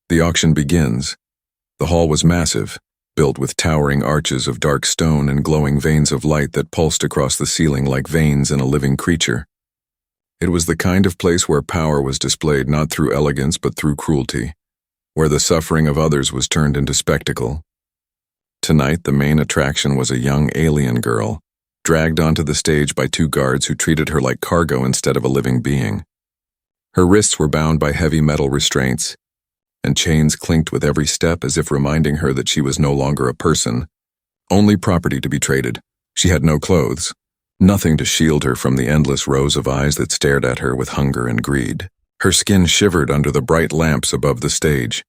The auction begins. The hall was massive, built with towering arches of dark stone and glowing veins of light that pulsed across the ceiling like veins in a living creature. It was the kind of place where power was displayed not through elegance but through cruelty, where the suffering of others was turned into spectacle. Tonight, the main attraction was a young alien girl, dragged onto the stage by two guards who treated her like cargo instead of a living being. Her wrists were bound by heavy metal restraints, and chains clinked with every step as if reminding her that she was no longer a person, only property to be traded. She had no clothes, nothing to shield her from the endless rows of eyes that stared at her with hunger and greed. Her skin shivered under the bright lamps above the stage,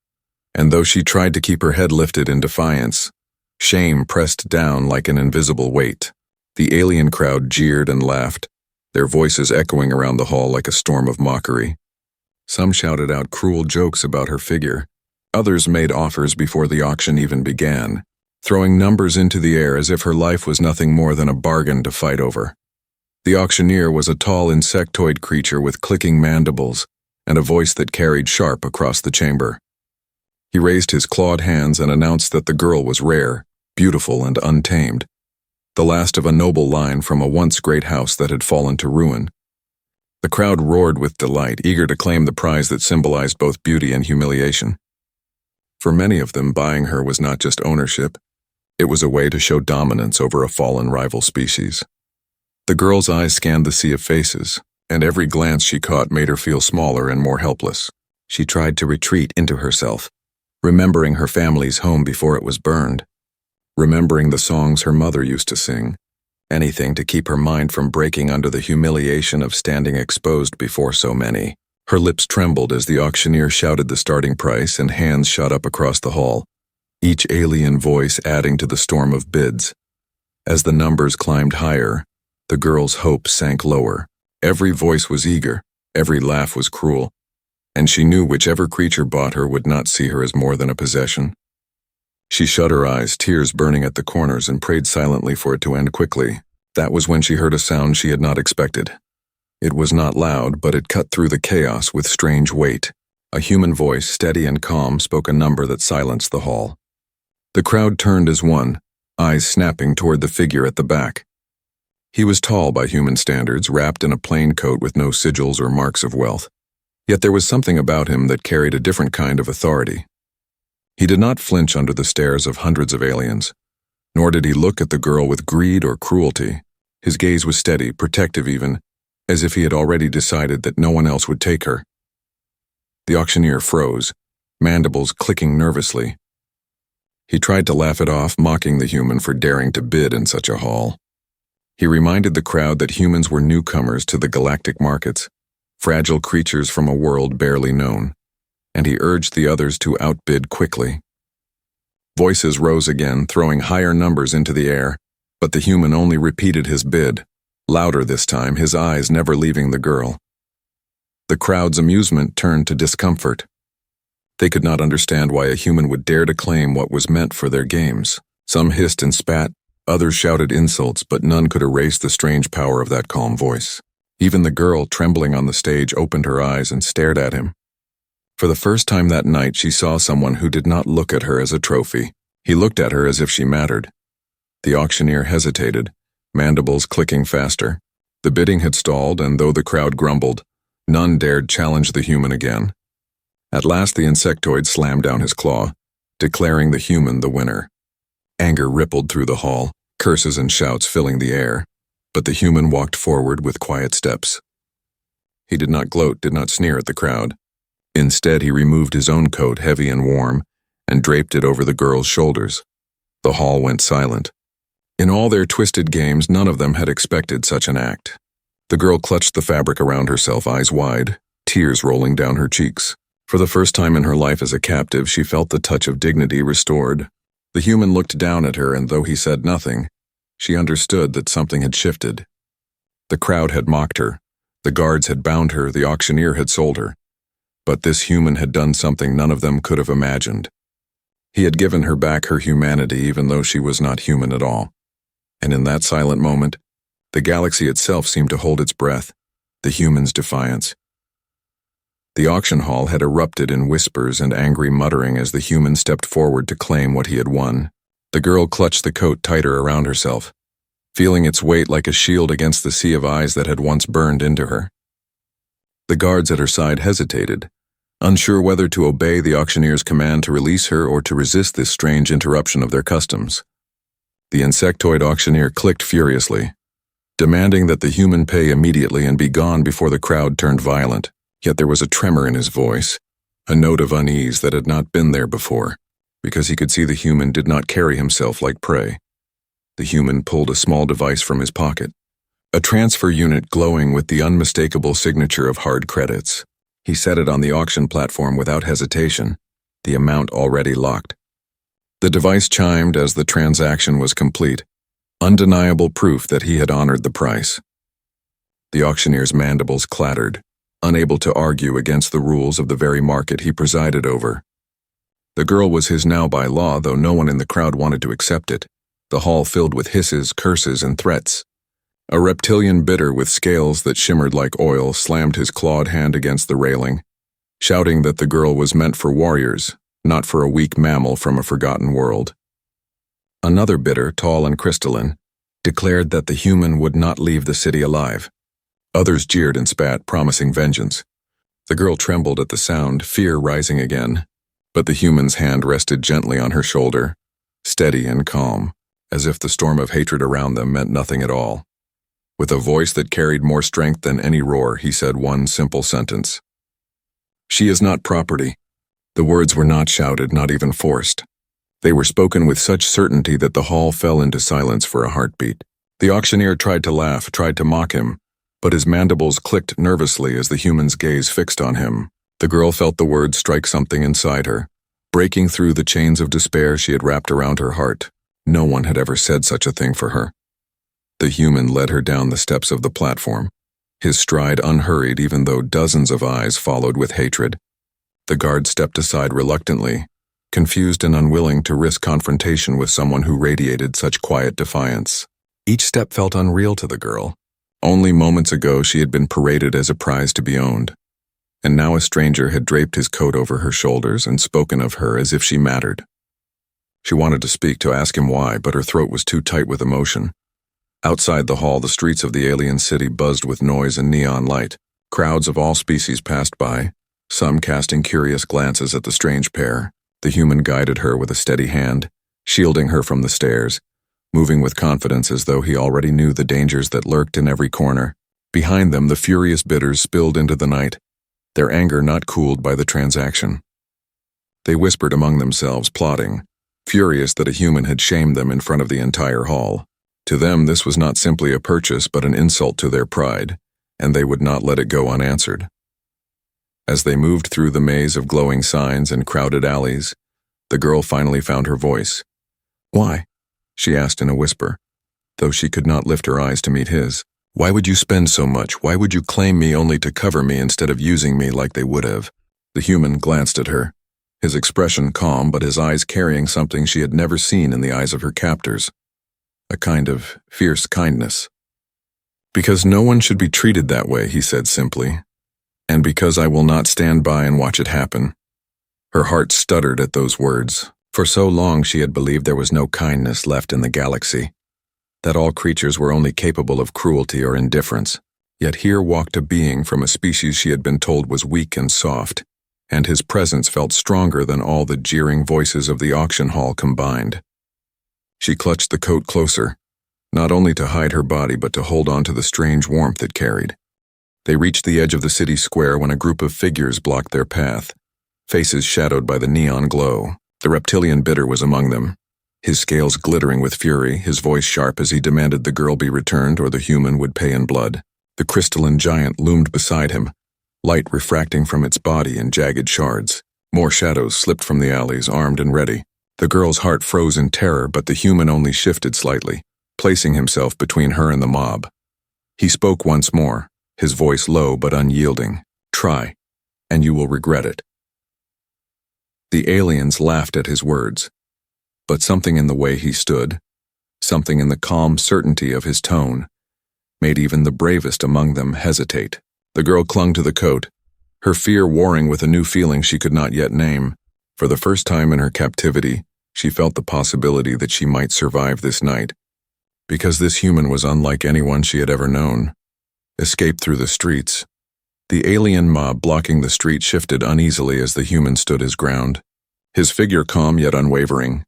and though she tried to keep her head lifted in defiance, shame pressed down like an invisible weight. The alien crowd jeered and laughed, their voices echoing around the hall like a storm of mockery. Some shouted out cruel jokes about her figure. Others made offers before the auction even began, throwing numbers into the air as if her life was nothing more than a bargain to fight over. The auctioneer was a tall insectoid creature with clicking mandibles and a voice that carried sharp across the chamber. He raised his clawed hands and announced that the girl was rare, beautiful, and untamed, the last of a noble line from a once great house that had fallen to ruin. The crowd roared with delight, eager to claim the prize that symbolized both beauty and humiliation. For many of them, buying her was not just ownership, it was a way to show dominance over a fallen rival species. The girl's eyes scanned the sea of faces, and every glance she caught made her feel smaller and more helpless. She tried to retreat into herself, remembering her family's home before it was burned, remembering the songs her mother used to sing, anything to keep her mind from breaking under the humiliation of standing exposed before so many. Her lips trembled as the auctioneer shouted the starting price and hands shot up across the hall, each alien voice adding to the storm of bids. As the numbers climbed higher, the girl's hope sank lower. Every voice was eager, every laugh was cruel, and she knew whichever creature bought her would not see her as more than a possession. She shut her eyes, tears burning at the corners, and prayed silently for it to end quickly. That was when she heard a sound she had not expected. It was not loud, but it cut through the chaos with strange weight. A human voice, steady and calm, spoke a number that silenced the hall. The crowd turned as one, eyes snapping toward the figure at the back. He was tall by human standards, wrapped in a plain coat with no sigils or marks of wealth. Yet there was something about him that carried a different kind of authority. He did not flinch under the stares of hundreds of aliens, nor did he look at the girl with greed or cruelty. His gaze was steady, protective even, as if he had already decided that no one else would take her. The auctioneer froze, mandibles clicking nervously. He tried to laugh it off, mocking the human for daring to bid in such a hall. He reminded the crowd that humans were newcomers to the galactic markets, fragile creatures from a world barely known, and he urged the others to outbid quickly. Voices rose again, throwing higher numbers into the air, but the human only repeated his bid, louder this time, his eyes never leaving the girl. The crowd's amusement turned to discomfort. They could not understand why a human would dare to claim what was meant for their games. Some hissed and spat, others shouted insults, but none could erase the strange power of that calm voice. Even the girl, trembling on the stage, opened her eyes and stared at him. For the first time that night, she saw someone who did not look at her as a trophy. He looked at her as if she mattered. The auctioneer hesitated, mandibles clicking faster. The bidding had stalled, and though the crowd grumbled, none dared challenge the human again. At last the insectoid slammed down his claw, declaring the human the winner. Anger rippled through the hall, curses and shouts filling the air, but the human walked forward with quiet steps. He did not gloat, did not sneer at the crowd. Instead, he removed his own coat, heavy and warm, and draped it over the girl's shoulders. The hall went silent. In all their twisted games, none of them had expected such an act. The girl clutched the fabric around herself, eyes wide, tears rolling down her cheeks. For the first time in her life as a captive, she felt the touch of dignity restored. The human looked down at her, and though he said nothing, she understood that something had shifted. The crowd had mocked her, the guards had bound her, the auctioneer had sold her. But this human had done something none of them could have imagined. He had given her back her humanity even though she was not human at all. And in that silent moment, the galaxy itself seemed to hold its breath, the human's defiance. The auction hall had erupted in whispers and angry muttering as the human stepped forward to claim what he had won. The girl clutched the coat tighter around herself, feeling its weight like a shield against the sea of eyes that had once burned into her. The guards at her side hesitated, unsure whether to obey the auctioneer's command to release her or to resist this strange interruption of their customs. The insectoid auctioneer clicked furiously, demanding that the human pay immediately and be gone before the crowd turned violent. Yet there was a tremor in his voice, a note of unease that had not been there before, because he could see the human did not carry himself like prey. The human pulled a small device from his pocket, a transfer unit glowing with the unmistakable signature of hard credits. He set it on the auction platform without hesitation, the amount already locked. The device chimed as the transaction was complete, undeniable proof that he had honored the price. The auctioneer's mandibles clattered, unable to argue against the rules of the very market he presided over. The girl was his now by law, though no one in the crowd wanted to accept it, the hall filled with hisses, curses, and threats. A reptilian bidder with scales that shimmered like oil slammed his clawed hand against the railing, shouting that the girl was meant for warriors, not for a weak mammal from a forgotten world. Another bidder, tall and crystalline, declared that the human would not leave the city alive. Others jeered and spat, promising vengeance. The girl trembled at the sound, fear rising again, but the human's hand rested gently on her shoulder, steady and calm, as if the storm of hatred around them meant nothing at all. With a voice that carried more strength than any roar, he said one simple sentence. "She is not property." The words were not shouted, not even forced. They were spoken with such certainty that the hall fell into silence for a heartbeat. The auctioneer tried to laugh, tried to mock him, but his mandibles clicked nervously as the human's gaze fixed on him. The girl felt the words strike something inside her, breaking through the chains of despair she had wrapped around her heart. No one had ever said such a thing for her. The human led her down the steps of the platform, his stride unhurried even though dozens of eyes followed with hatred. The guard stepped aside reluctantly, confused and unwilling to risk confrontation with someone who radiated such quiet defiance. Each step felt unreal to the girl. Only moments ago she had been paraded as a prize to be owned, and now a stranger had draped his coat over her shoulders and spoken of her as if she mattered. She wanted to speak, to ask him why, but her throat was too tight with emotion. Outside the hall, the streets of the alien city buzzed with noise and neon light. Crowds of all species passed by, some casting curious glances at the strange pair. The human guided her with a steady hand, shielding her from the stares, moving with confidence as though he already knew the dangers that lurked in every corner. Behind them, the furious bidders spilled into the night, their anger not cooled by the transaction. They whispered among themselves, plotting, furious that a human had shamed them in front of the entire hall. To them, this was not simply a purchase but an insult to their pride, and they would not let it go unanswered. As they moved through the maze of glowing signs and crowded alleys, the girl finally found her voice. "Why?" she asked in a whisper, though she could not lift her eyes to meet his. "Why would you spend so much? Why would you claim me only to cover me instead of using me like they would have?" The human glanced at her, his expression calm but his eyes carrying something she had never seen in the eyes of her captors, a kind of fierce kindness. "Because no one should be treated that way," he said simply, "and because I will not stand by and watch it happen." Her heart stuttered at those words. For so long she had believed there was no kindness left in the galaxy, that all creatures were only capable of cruelty or indifference. Yet here walked a being from a species she had been told was weak and soft, and his presence felt stronger than all the jeering voices of the auction hall combined. She clutched the coat closer, not only to hide her body but to hold on to the strange warmth it carried. They reached the edge of the city square when a group of figures blocked their path, faces shadowed by the neon glow. The reptilian bidder was among them, his scales glittering with fury, his voice sharp as he demanded the girl be returned or the human would pay in blood. The crystalline giant loomed beside him, light refracting from its body in jagged shards. More shadows slipped from the alleys, armed and ready. The girl's heart froze in terror, but the human only shifted slightly, placing himself between her and the mob. He spoke once more, his voice low but unyielding. "Try, and you will regret it." The aliens laughed at his words, but something in the way he stood, something in the calm certainty of his tone, made even the bravest among them hesitate. The girl clung to the coat, her fear warring with a new feeling she could not yet name. For the first time in her captivity, she felt the possibility that she might survive this night. Because this human was unlike anyone she had ever known. Escape through the streets. The alien mob blocking the street shifted uneasily as the human stood his ground. His figure calm yet unwavering.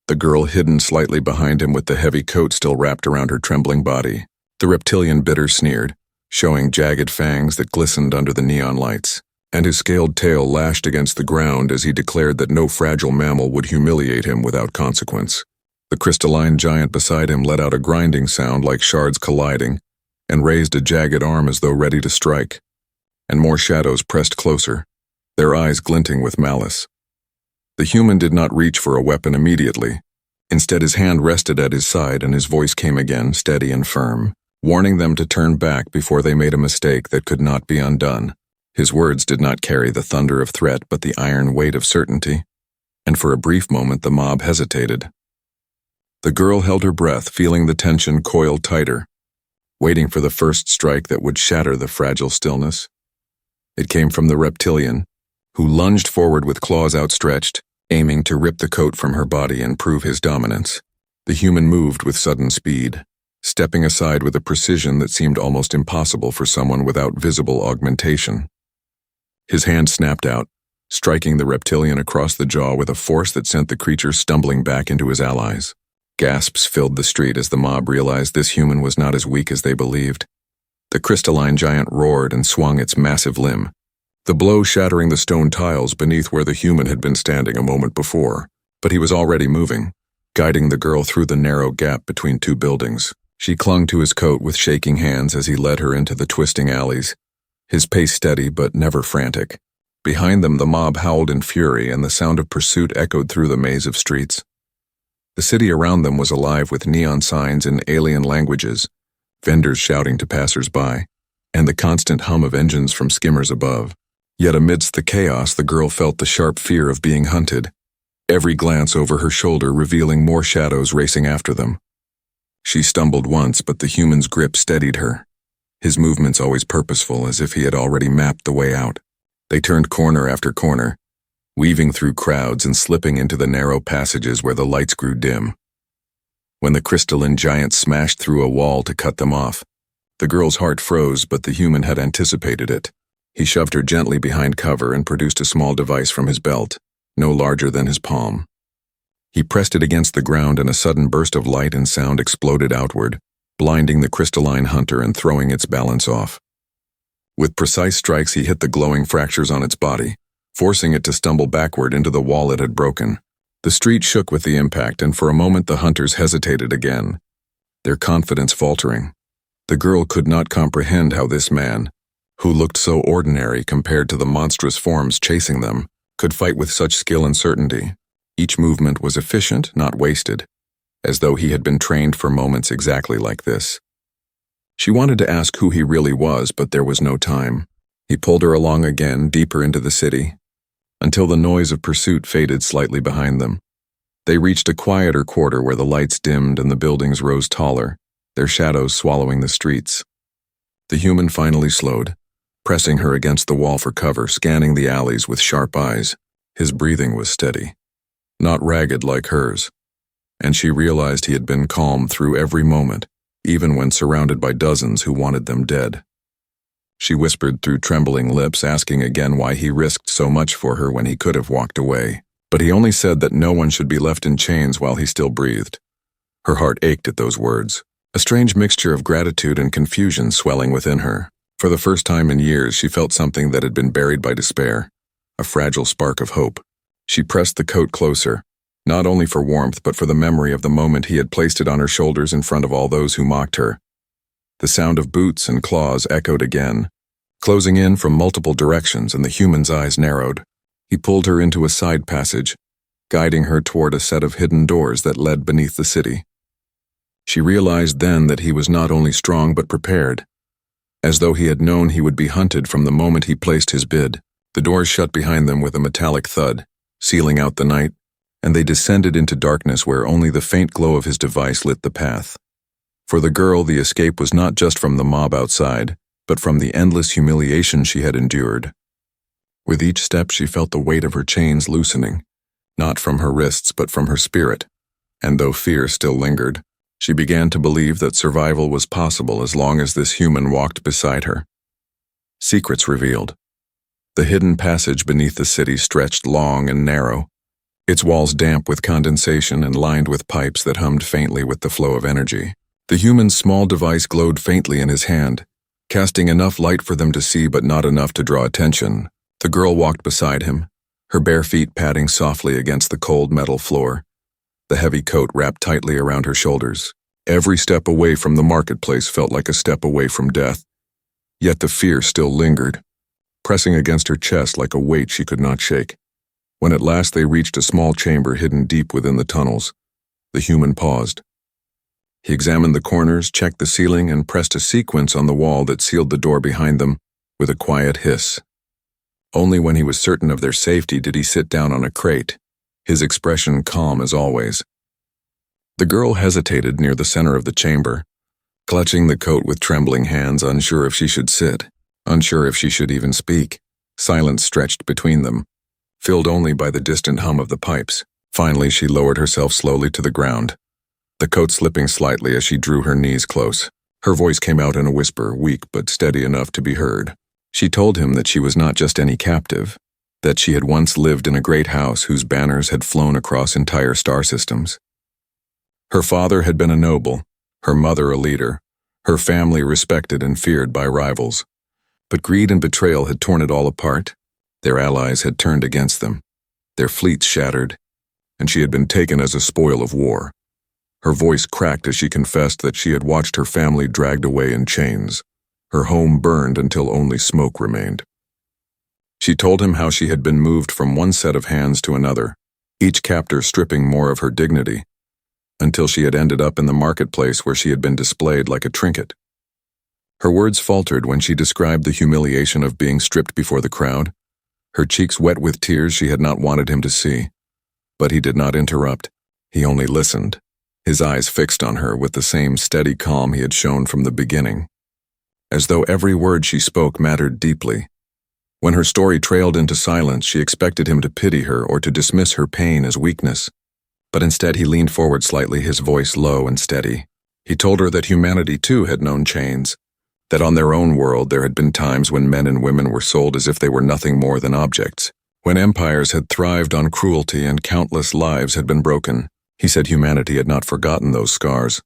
The girl hidden slightly behind him with the heavy coat still wrapped around her trembling body. The reptilian bitter sneered, showing jagged fangs that glistened under the neon lights, and his scaled tail lashed against the ground as he declared that no fragile mammal would humiliate him without consequence. The crystalline giant beside him let out a grinding sound like shards colliding, and raised a jagged arm as though ready to strike. And more shadows pressed closer, their eyes glinting with malice. The human did not reach for a weapon immediately. Instead, his hand rested at his side and his voice came again, steady and firm, warning them to turn back before they made a mistake that could not be undone. His words did not carry the thunder of threat but the iron weight of certainty, and for a brief moment the mob hesitated. The girl held her breath, feeling the tension coil tighter, waiting for the first strike that would shatter the fragile stillness. It came from the reptilian, who lunged forward with claws outstretched, aiming to rip the coat from her body and prove his dominance. The human moved with sudden speed, stepping aside with a precision that seemed almost impossible for someone without visible augmentation. His hand snapped out, striking the reptilian across the jaw with a force that sent the creature stumbling back into his allies. Gasps filled the street as the mob realized this human was not as weak as they believed. The crystalline giant roared and swung its massive limb, the blow shattering the stone tiles beneath where the human had been standing a moment before. But he was already moving, guiding the girl through the narrow gap between two buildings. She clung to his coat with shaking hands as he led her into the twisting alleys, his pace steady but never frantic. Behind them, the mob howled in fury and the sound of pursuit echoed through the maze of streets. The city around them was alive with neon signs in alien languages, vendors shouting to passers-by, and the constant hum of engines from skimmers above. Yet amidst the chaos, the girl felt the sharp fear of being hunted, every glance over her shoulder revealing more shadows racing after them. She stumbled once, but the human's grip steadied her, his movements always purposeful, as if he had already mapped the way out. They turned corner after corner, weaving through crowds and slipping into the narrow passages where the lights grew dim. When the crystalline giant smashed through a wall to cut them off, the girl's heart froze, but the human had anticipated it. He shoved her gently behind cover and produced a small device from his belt, no larger than his palm. He pressed it against the ground and a sudden burst of light and sound exploded outward, blinding the crystalline hunter and throwing its balance off. With precise strikes he hit the glowing fractures on its body, forcing it to stumble backward into the wall it had broken. The street shook with the impact, and for a moment the hunters hesitated again, their confidence faltering. The girl could not comprehend how this man, who looked so ordinary compared to the monstrous forms chasing them, could fight with such skill and certainty. Each movement was efficient, not wasted, as though he had been trained for moments exactly like this. She wanted to ask who he really was, but there was no time. He pulled her along again, deeper into the city, until the noise of pursuit faded slightly behind them. They reached a quieter quarter where the lights dimmed and the buildings rose taller, their shadows swallowing the streets. The human finally slowed, pressing her against the wall for cover, scanning the alleys with sharp eyes. His breathing was steady, not ragged like hers, and she realized he had been calm through every moment, even when surrounded by dozens who wanted them dead. She whispered through trembling lips, asking again why he risked so much for her when he could have walked away. But he only said that no one should be left in chains while he still breathed. Her heart ached at those words, a strange mixture of gratitude and confusion swelling within her. For the first time in years, she felt something that had been buried by despair, a fragile spark of hope. She pressed the coat closer, not only for warmth but for the memory of the moment he had placed it on her shoulders in front of all those who mocked her. The sound of boots and claws echoed again, closing in from multiple directions, and the human's eyes narrowed. He pulled her into a side passage, guiding her toward a set of hidden doors that led beneath the city. She realized then that he was not only strong but prepared, as though he had known he would be hunted from the moment he placed his bid. The doors shut behind them with a metallic thud, sealing out the night, and they descended into darkness where only the faint glow of his device lit the path. For the girl, the escape was not just from the mob outside, but from the endless humiliation she had endured. With each step she felt the weight of her chains loosening, not from her wrists but from her spirit, and though fear still lingered, she began to believe that survival was possible as long as this human walked beside her. Secrets revealed. The hidden passage beneath the city stretched long and narrow, its walls damp with condensation and lined with pipes that hummed faintly with the flow of energy. The human's small device glowed faintly in his hand, casting enough light for them to see but not enough to draw attention. The girl walked beside him, her bare feet padding softly against the cold metal floor, the heavy coat wrapped tightly around her shoulders. Every step away from the marketplace felt like a step away from death, yet the fear still lingered, pressing against her chest like a weight she could not shake. When at last they reached a small chamber hidden deep within the tunnels, the human paused. He examined the corners, checked the ceiling, and pressed a sequence on the wall that sealed the door behind them with a quiet hiss. Only when he was certain of their safety did he sit down on a crate, his expression calm as always. The girl hesitated near the center of the chamber, clutching the coat with trembling hands, unsure if she should sit, unsure if she should even speak. Silence stretched between them, filled only by the distant hum of the pipes. Finally, she lowered herself slowly to the ground, the coat slipping slightly as she drew her knees close. Her voice came out in a whisper, weak but steady enough to be heard. She told him that she was not just any captive, that she had once lived in a great house whose banners had flown across entire star systems. Her father had been a noble, her mother a leader, her family respected and feared by rivals. But greed and betrayal had torn it all apart. Their allies had turned against them, their fleets shattered, and she had been taken as a spoil of war. Her voice cracked as she confessed that she had watched her family dragged away in chains, her home burned until only smoke remained. She told him how she had been moved from one set of hands to another, each captor stripping more of her dignity, until she had ended up in the marketplace where she had been displayed like a trinket. Her words faltered when she described the humiliation of being stripped before the crowd, her cheeks wet with tears she had not wanted him to see. But he did not interrupt. He only listened, his eyes fixed on her with the same steady calm he had shown from the beginning, as though every word she spoke mattered deeply. When her story trailed into silence, she expected him to pity her or to dismiss her pain as weakness. But instead he leaned forward slightly, his voice low and steady. He told her that humanity too had known chains, that on their own world there had been times when men and women were sold as if they were nothing more than objects, when empires had thrived on cruelty and countless lives had been broken. He said humanity had not forgotten those scars,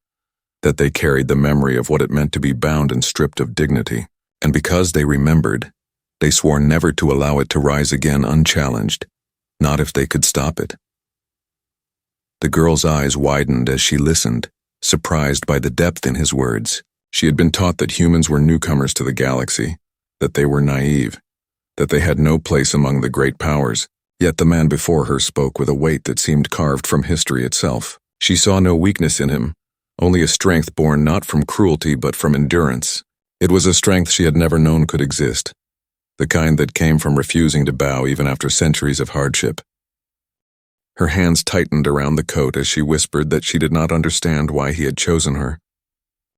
that they carried the memory of what it meant to be bound and stripped of dignity. And because they remembered, they swore never to allow it to rise again unchallenged, not if they could stop it. The girl's eyes widened as she listened, surprised by the depth in his words. She had been taught that humans were newcomers to the galaxy, that they were naive, that they had no place among the great powers. Yet the man before her spoke with a weight that seemed carved from history itself. She saw no weakness in him, only a strength born not from cruelty but from endurance. It was a strength she had never known could exist, the kind that came from refusing to bow even after centuries of hardship. Her hands tightened around the coat as she whispered that she did not understand why he had chosen her,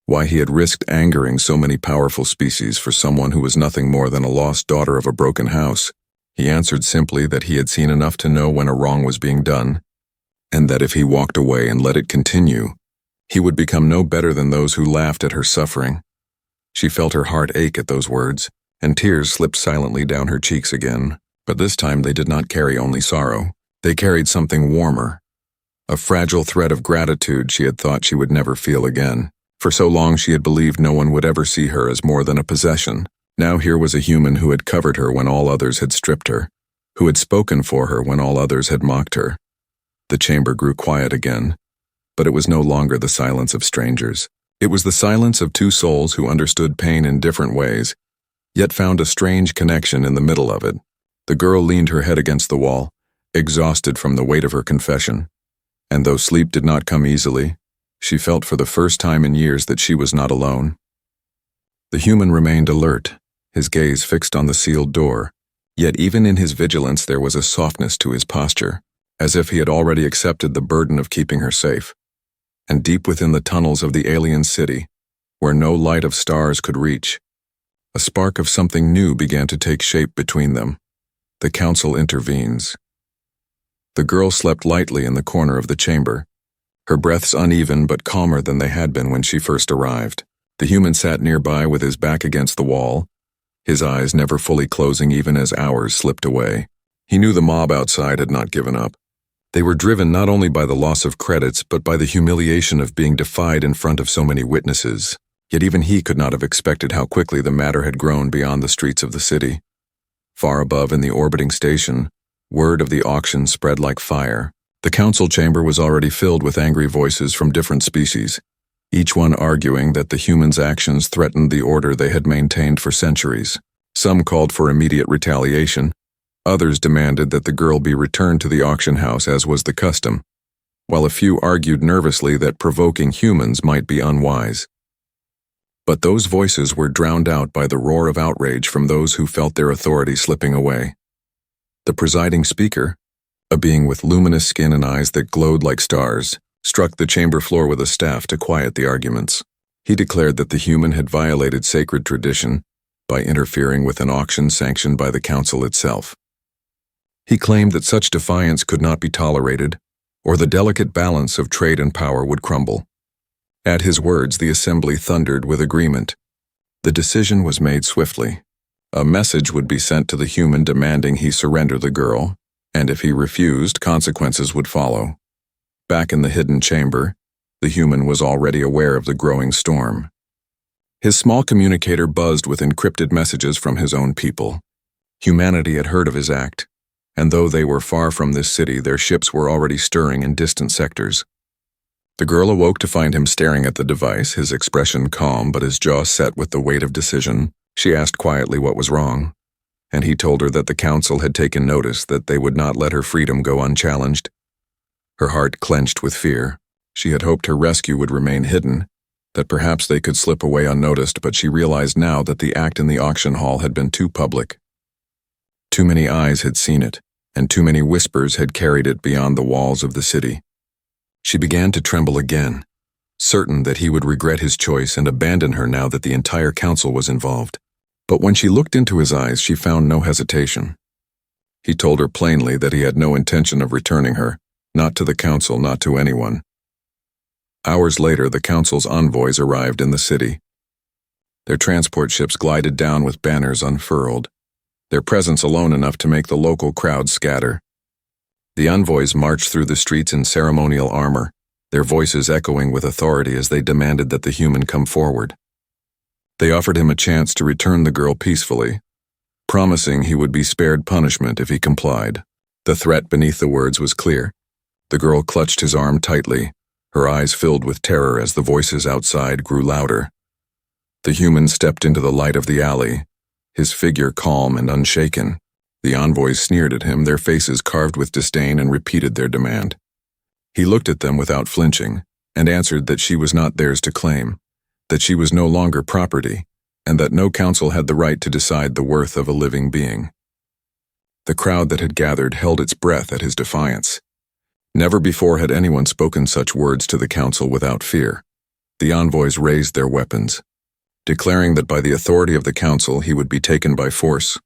why he had risked angering so many powerful species for someone who was nothing more than a lost daughter of a broken house. He answered simply that he had seen enough to know when a wrong was being done, and that if he walked away and let it continue, he would become no better than those who laughed at her suffering. She felt her heart ache at those words, and tears slipped silently down her cheeks again, but this time they did not carry only sorrow. They carried something warmer, a fragile thread of gratitude she had thought she would never feel again. For so long she had believed no one would ever see her as more than a possession. Now here was a human who had covered her when all others had stripped her, who had spoken for her when all others had mocked her. The chamber grew quiet again, but it was no longer the silence of strangers. It was the silence of two souls who understood pain in different ways, yet found a strange connection in the middle of it. The girl leaned her head against the wall, exhausted from the weight of her confession, and though sleep did not come easily, she felt for the first time in years that she was not alone. The human remained alert, his gaze fixed on the sealed door, yet even in his vigilance there was a softness to his posture, as if he had already accepted the burden of keeping her safe. And deep within the tunnels of the alien city, where no light of stars could reach, a spark of something new began to take shape between them. The council intervenes. The girl slept lightly in the corner of the chamber, her breaths uneven but calmer than they had been when she first arrived. The human sat nearby with his back against the wall, his eyes never fully closing even as hours slipped away. He knew the mob outside had not given up. They were driven not only by the loss of credits but by the humiliation of being defied in front of so many witnesses. Yet even he could not have expected how quickly the matter had grown beyond the streets of the city. Far above in the orbiting station, word of the auction spread like fire. The council chamber was already filled with angry voices from different species, each one arguing that the humans' actions threatened the order they had maintained for centuries. Some called for immediate retaliation. Others demanded that the girl be returned to the auction house as was the custom, while a few argued nervously that provoking humans might be unwise. But those voices were drowned out by the roar of outrage from those who felt their authority slipping away. The presiding speaker, a being with luminous skin and eyes that glowed like stars, struck the chamber floor with a staff to quiet the arguments. He declared that the human had violated sacred tradition by interfering with an auction sanctioned by the council itself. He claimed that such defiance could not be tolerated, or the delicate balance of trade and power would crumble. At his words, the assembly thundered with agreement. The decision was made swiftly. A message would be sent to the human demanding he surrender the girl, and if he refused, consequences would follow. Back in the hidden chamber, the human was already aware of the growing storm. His small communicator buzzed with encrypted messages from his own people. Humanity had heard of his act, and though they were far from this city, their ships were already stirring in distant sectors. The girl awoke to find him staring at the device, his expression calm but his jaw set with the weight of decision. She asked quietly what was wrong, and he told her that the council had taken notice that they would not let her freedom go unchallenged. Her heart clenched with fear. She had hoped her rescue would remain hidden, that perhaps they could slip away unnoticed, but she realized now that the act in the auction hall had been too public. Too many eyes had seen it, and too many whispers had carried it beyond the walls of the city. She began to tremble again, certain that he would regret his choice and abandon her now that the entire council was involved. But when she looked into his eyes, she found no hesitation. He told her plainly that he had no intention of returning her, not to the council, not to anyone. Hours later, the council's envoys arrived in the city. Their transport ships glided down with banners unfurled, their presence alone enough to make the local crowd scatter. The envoys marched through the streets in ceremonial armor, their voices echoing with authority as they demanded that the human come forward. They offered him a chance to return the girl peacefully, promising he would be spared punishment if he complied. The threat beneath the words was clear. The girl clutched his arm tightly, her eyes filled with terror as the voices outside grew louder. The human stepped into the light of the alley, his figure calm and unshaken. The envoys sneered at him, their faces carved with disdain, and repeated their demand. He looked at them without flinching, and answered that she was not theirs to claim, that she was no longer property, and that no council had the right to decide the worth of a living being. The crowd that had gathered held its breath at his defiance. Never before had anyone spoken such words to the council without fear. The envoys raised their weapons, declaring that by the authority of the council he would be taken by force.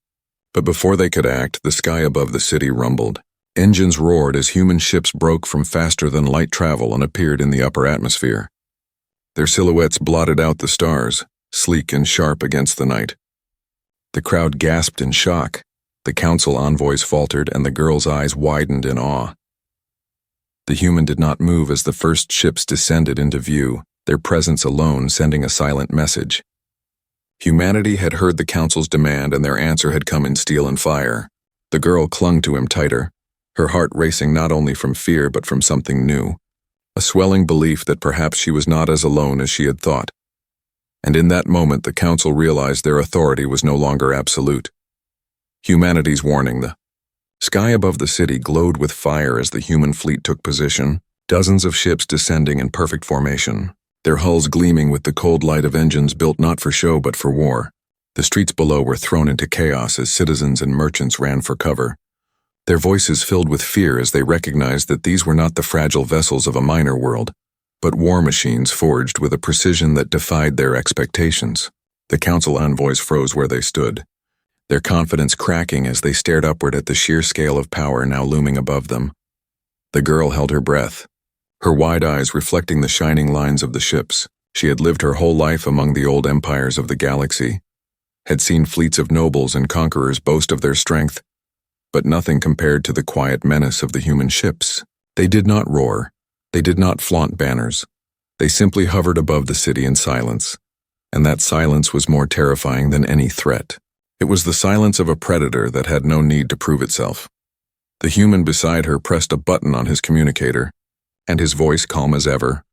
But before they could act, the sky above the city rumbled. Engines roared as human ships broke from faster-than-light travel and appeared in the upper atmosphere. Their silhouettes blotted out the stars, sleek and sharp against the night. The crowd gasped in shock. The council envoys faltered, and the girl's eyes widened in awe. The human did not move as the first ships descended into view, their presence alone sending a silent message. Humanity had heard the council's demand, and their answer had come in steel and fire. The girl clung to him tighter, her heart racing not only from fear but from something new, a swelling belief that perhaps she was not as alone as she had thought. And in that moment the council realized their authority was no longer absolute. Humanity's warning. The sky above the city glowed with fire as the human fleet took position, dozens of ships descending in perfect formation, their hulls gleaming with the cold light of engines built not for show but for war. The streets below were thrown into chaos as citizens and merchants ran for cover, their voices filled with fear as they recognized that these were not the fragile vessels of a minor world, but war machines forged with a precision that defied their expectations. The council envoys froze where they stood, their confidence cracking as they stared upward at the sheer scale of power now looming above them. The girl held her breath, her wide eyes reflecting the shining lines of the ships. She had lived her whole life among the old empires of the galaxy, had seen fleets of nobles and conquerors boast of their strength, but nothing compared to the quiet menace of the human ships. They did not roar, they did not flaunt banners, they simply hovered above the city in silence, and that silence was more terrifying than any threat. It was the silence of a predator that had no need to prove itself. The human beside her pressed a button on his communicator, and his voice, calm as ever,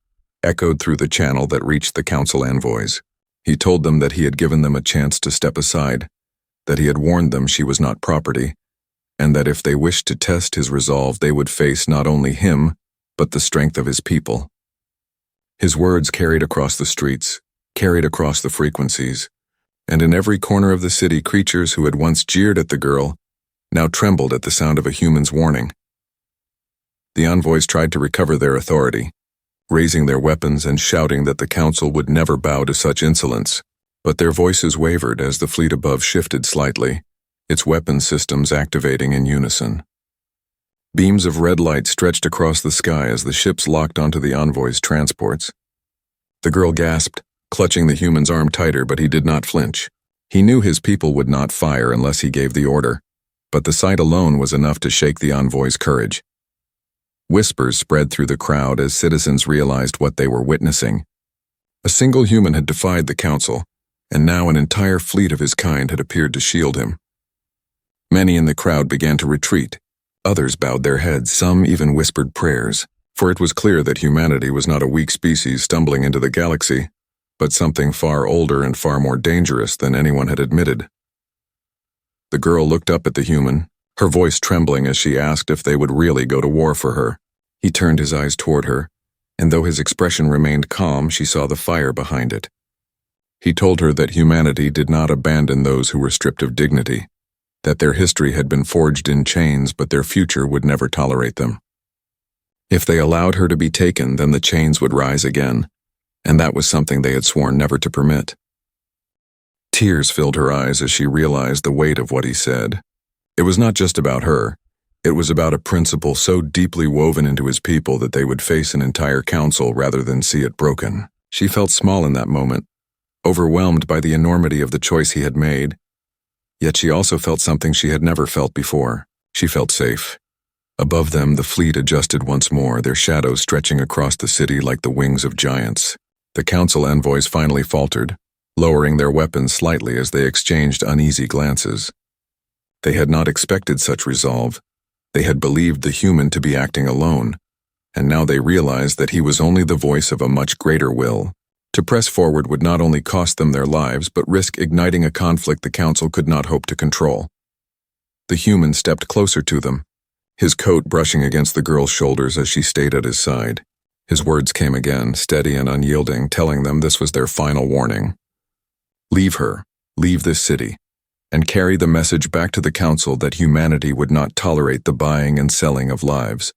echoed through the channel that reached the council envoys. He told them that he had given them a chance to step aside, that he had warned them she was not property, and that if they wished to test his resolve they would face not only him, but the strength of his people. His words carried across the streets, carried across the frequencies, and in every corner of the city creatures who had once jeered at the girl now trembled at the sound of a human's warning. The envoys tried to recover their authority, raising their weapons and shouting that the council would never bow to such insolence, but their voices wavered as the fleet above shifted slightly, its weapon systems activating in unison. Beams of red light stretched across the sky as the ships locked onto the envoys' transports. The girl gasped, clutching the human's arm tighter, but he did not flinch. He knew his people would not fire unless he gave the order, but the sight alone was enough to shake the envoys' courage. Whispers spread through the crowd as citizens realized what they were witnessing. A single human had defied the council, and now an entire fleet of his kind had appeared to shield him. Many in the crowd began to retreat. Others bowed their heads, some even whispered prayers, for it was clear that humanity was not a weak species stumbling into the galaxy, but something far older and far more dangerous than anyone had admitted. The girl looked up at the human, her voice trembling as she asked if they would really go to war for her. He turned his eyes toward her, and though his expression remained calm, she saw the fire behind it. He told her that humanity did not abandon those who were stripped of dignity, that their history had been forged in chains, but their future would never tolerate them. If they allowed her to be taken, then the chains would rise again, and that was something they had sworn never to permit. Tears filled her eyes as she realized the weight of what he said. It was not just about her. It was about a principle so deeply woven into his people that they would face an entire council rather than see it broken. She felt small in that moment, overwhelmed by the enormity of the choice he had made. Yet she also felt something she had never felt before. She felt safe. Above them, the fleet adjusted once more, their shadows stretching across the city like the wings of giants. The council envoys finally faltered, lowering their weapons slightly as they exchanged uneasy glances. They had not expected such resolve. They had believed the human to be acting alone, and now they realized that he was only the voice of a much greater will. To press forward would not only cost them their lives, but risk igniting a conflict the council could not hope to control. The human stepped closer to them, his coat brushing against the girl's shoulders as she stayed at his side. His words came again, steady and unyielding, telling them this was their final warning. Leave her, leave this city, and carry the message back to the council that humanity would not tolerate the buying and selling of lives.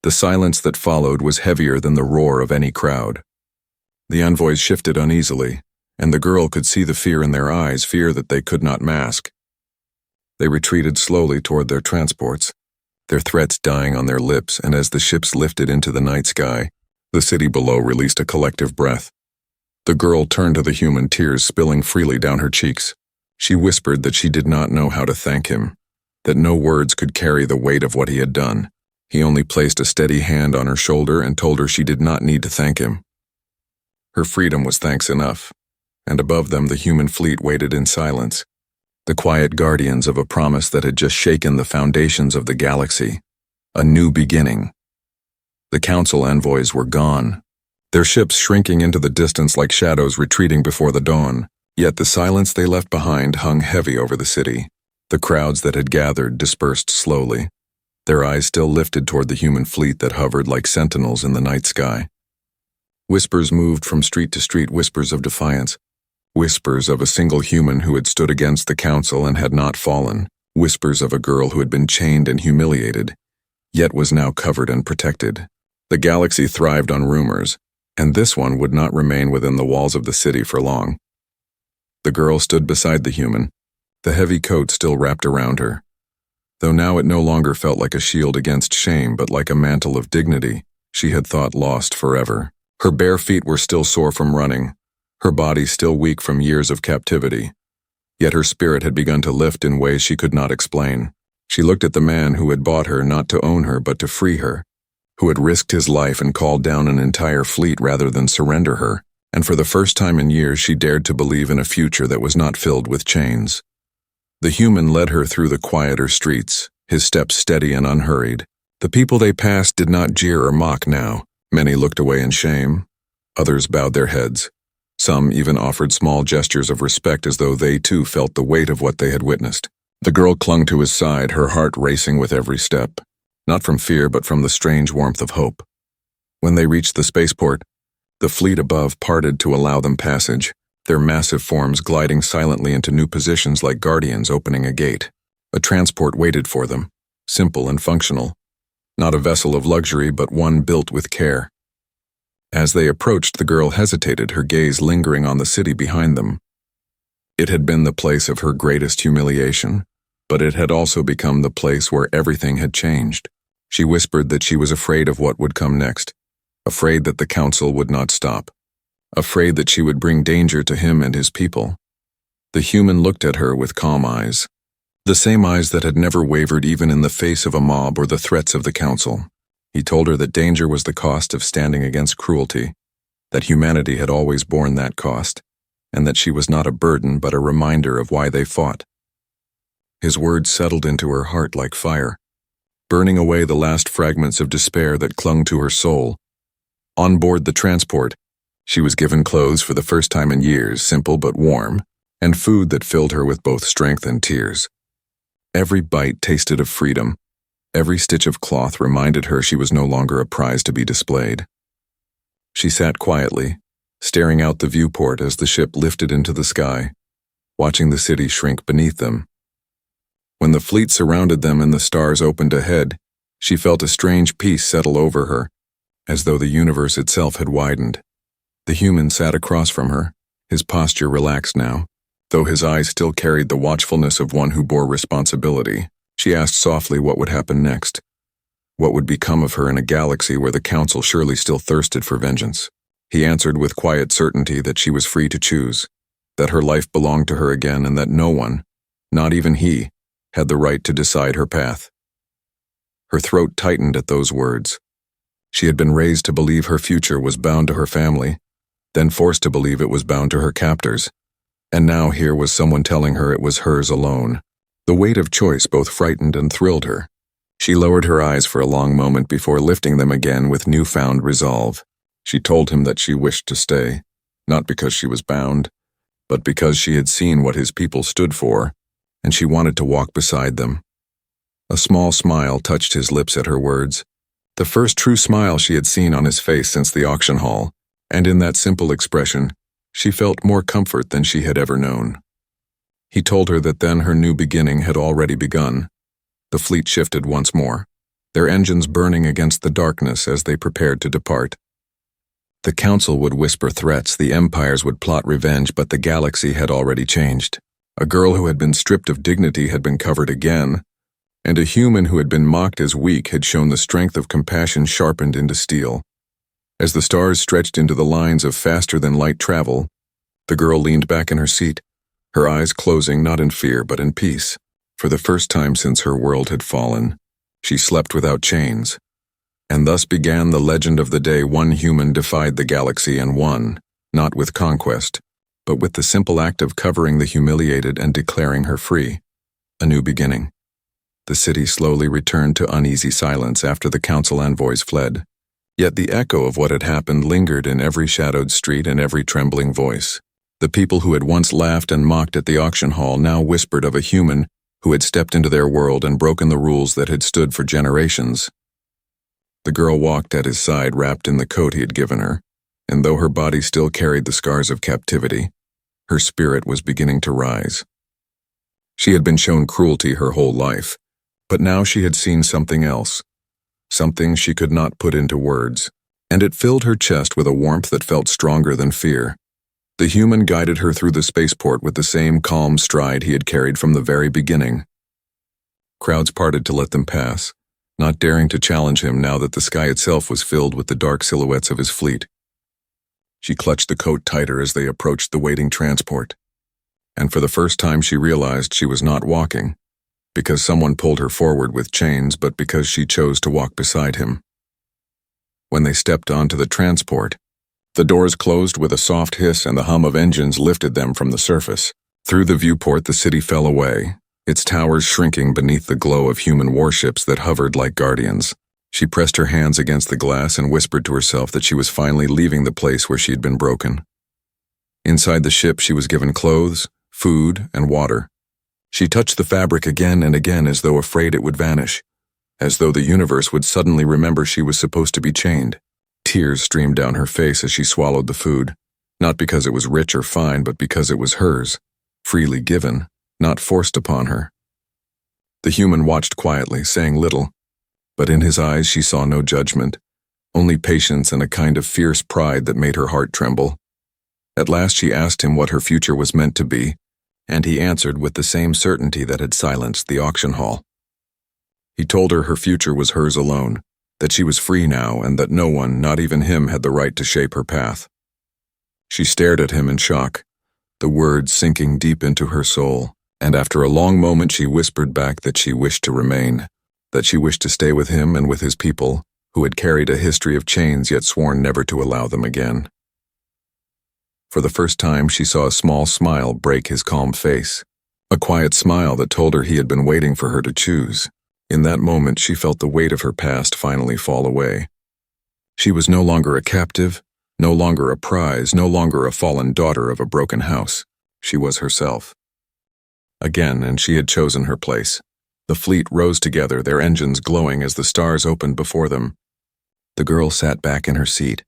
The silence that followed was heavier than the roar of any crowd. The envoys shifted uneasily, and the girl could see the fear in their eyes, fear that they could not mask. They retreated slowly toward their transports, their threats dying on their lips, and as the ships lifted into the night sky, the city below released a collective breath. The girl turned to the human, tears spilling freely down her cheeks. She whispered that she did not know how to thank him, that no words could carry the weight of what he had done. He only placed a steady hand on her shoulder and told her she did not need to thank him. Her freedom was thanks enough, and above them the human fleet waited in silence, the quiet guardians of a promise that had just shaken the foundations of the galaxy, a new beginning. The council envoys were gone, their ships shrinking into the distance like shadows retreating before the dawn, yet the silence they left behind hung heavy over the city. The crowds that had gathered dispersed slowly, their eyes still lifted toward the human fleet that hovered like sentinels in the night sky. Whispers moved from street to street, whispers of defiance, whispers of a single human who had stood against the council and had not fallen, whispers of a girl who had been chained and humiliated, yet was now covered and protected. The galaxy thrived on rumors, and this one would not remain within the walls of the city for long. The girl stood beside the human, the heavy coat still wrapped around her. Though now it no longer felt like a shield against shame, but like a mantle of dignity she had thought lost forever. Her bare feet were still sore from running, her body still weak from years of captivity. Yet her spirit had begun to lift in ways she could not explain. She looked at the man who had bought her not to own her but to free her, who had risked his life and called down an entire fleet rather than surrender her, and for the first time in years she dared to believe in a future that was not filled with chains. The human led her through the quieter streets, his steps steady and unhurried. The people they passed did not jeer or mock now. Many looked away in shame. Others bowed their heads. Some even offered small gestures of respect as though they too felt the weight of what they had witnessed. The girl clung to his side, her heart racing with every step, not from fear but from the strange warmth of hope. When they reached the spaceport, the fleet above parted to allow them passage, their massive forms gliding silently into new positions like guardians opening a gate. A transport waited for them, simple and functional, not a vessel of luxury but one built with care. As they approached, the girl hesitated, her gaze lingering on the city behind them. It had been the place of her greatest humiliation, but it had also become the place where everything had changed. She whispered that she was afraid of what would come next, afraid that the council would not stop, afraid that she would bring danger to him and his people. The human looked at her with calm eyes, the same eyes that had never wavered even in the face of a mob or the threats of the council. He told her that danger was the cost of standing against cruelty, that humanity had always borne that cost, and that she was not a burden but a reminder of why they fought. His words settled into her heart like fire, burning away the last fragments of despair that clung to her soul. On board the transport, she was given clothes for the first time in years, simple but warm, and food that filled her with both strength and tears. Every bite tasted of freedom. Every stitch of cloth reminded her she was no longer a prize to be displayed. She sat quietly, staring out the viewport as the ship lifted into the sky, watching the city shrink beneath them. When the fleet surrounded them and the stars opened ahead, she felt a strange peace settle over her, as though the universe itself had widened. The human sat across from her, his posture relaxed now, though his eyes still carried the watchfulness of one who bore responsibility. She asked softly what would happen next. What would become of her in a galaxy where the council surely still thirsted for vengeance? He answered with quiet certainty that she was free to choose, that her life belonged to her again, and that no one, not even he, had the right to decide her path. Her throat tightened at those words. She had been raised to believe her future was bound to her family, then forced to believe it was bound to her captors, and now here was someone telling her it was hers alone. The weight of choice both frightened and thrilled her. She lowered her eyes for a long moment before lifting them again with newfound resolve. She told him that she wished to stay, not because she was bound, but because she had seen what his people stood for, and she wanted to walk beside them. A small smile touched his lips at her words, the first true smile she had seen on his face since the auction hall, and in that simple expression, she felt more comfort than she had ever known. He told her that then her new beginning had already begun. The fleet shifted once more, their engines burning against the darkness as they prepared to depart. The council would whisper threats, the empires would plot revenge, but the galaxy had already changed. A girl who had been stripped of dignity had been covered again, and a human who had been mocked as weak had shown the strength of compassion sharpened into steel. As the stars stretched into the lines of faster-than-light travel, the girl leaned back in her seat, her eyes closing not in fear but in peace. For the first time since her world had fallen, she slept without chains. And thus began the legend of the day one human defied the galaxy and won, not with conquest, but with the simple act of covering the humiliated and declaring her free. A new beginning. The city slowly returned to uneasy silence after the council envoys fled. Yet the echo of what had happened lingered in every shadowed street and every trembling voice. The people who had once laughed and mocked at the auction hall now whispered of a human who had stepped into their world and broken the rules that had stood for generations. The girl walked at his side wrapped in the coat he had given her, and though her body still carried the scars of captivity, her spirit was beginning to rise. She had been shown cruelty her whole life, but now she had seen something else, something she could not put into words, and it filled her chest with a warmth that felt stronger than fear. The human guided her through the spaceport with the same calm stride he had carried from the very beginning. Crowds parted to let them pass, not daring to challenge him now that the sky itself was filled with the dark silhouettes of his fleet. She clutched the coat tighter as they approached the waiting transport. And for the first time she realized she was not walking, because someone pulled her forward with chains, but because she chose to walk beside him. When they stepped onto the transport, the doors closed with a soft hiss and the hum of engines lifted them from the surface. Through the viewport the city fell away, its towers shrinking beneath the glow of human warships that hovered like guardians. She pressed her hands against the glass and whispered to herself that she was finally leaving the place where she had been broken. Inside the ship she was given clothes, food, and water. She touched the fabric again and again as though afraid it would vanish, as though the universe would suddenly remember she was supposed to be chained. Tears streamed down her face as she swallowed the food, not because it was rich or fine, but because it was hers, freely given, not forced upon her. The human watched quietly, saying little, but in his eyes she saw no judgment, only patience and a kind of fierce pride that made her heart tremble. At last she asked him what her future was meant to be, and he answered with the same certainty that had silenced the auction hall. He told her her future was hers alone, that she was free now and that no one, not even him, had the right to shape her path. She stared at him in shock, the words sinking deep into her soul, and after a long moment she whispered back that she wished to remain, that she wished to stay with him and with his people, who had carried a history of chains yet sworn never to allow them again. For the first time she saw a small smile break his calm face, a quiet smile that told her he had been waiting for her to choose. In that moment she felt the weight of her past finally fall away. She was no longer a captive, no longer a prize, no longer a fallen daughter of a broken house. She was herself. Again, and she had chosen her place. The fleet rose together, their engines glowing as the stars opened before them. The girl sat back in her seat,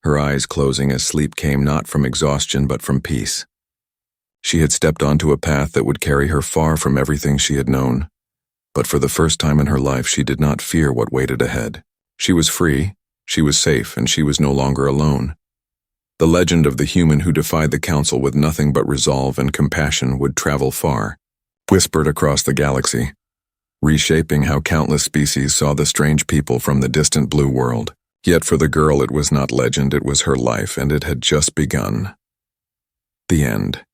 her eyes closing as sleep came not from exhaustion but from peace. She had stepped onto a path that would carry her far from everything she had known. But for the first time in her life she did not fear what waited ahead. She was free, she was safe, and she was no longer alone. The legend of the human who defied the council with nothing but resolve and compassion would travel far, whispered across the galaxy, reshaping how countless species saw the strange people from the distant blue world. Yet for the girl it was not legend, it was her life, and it had just begun. The end.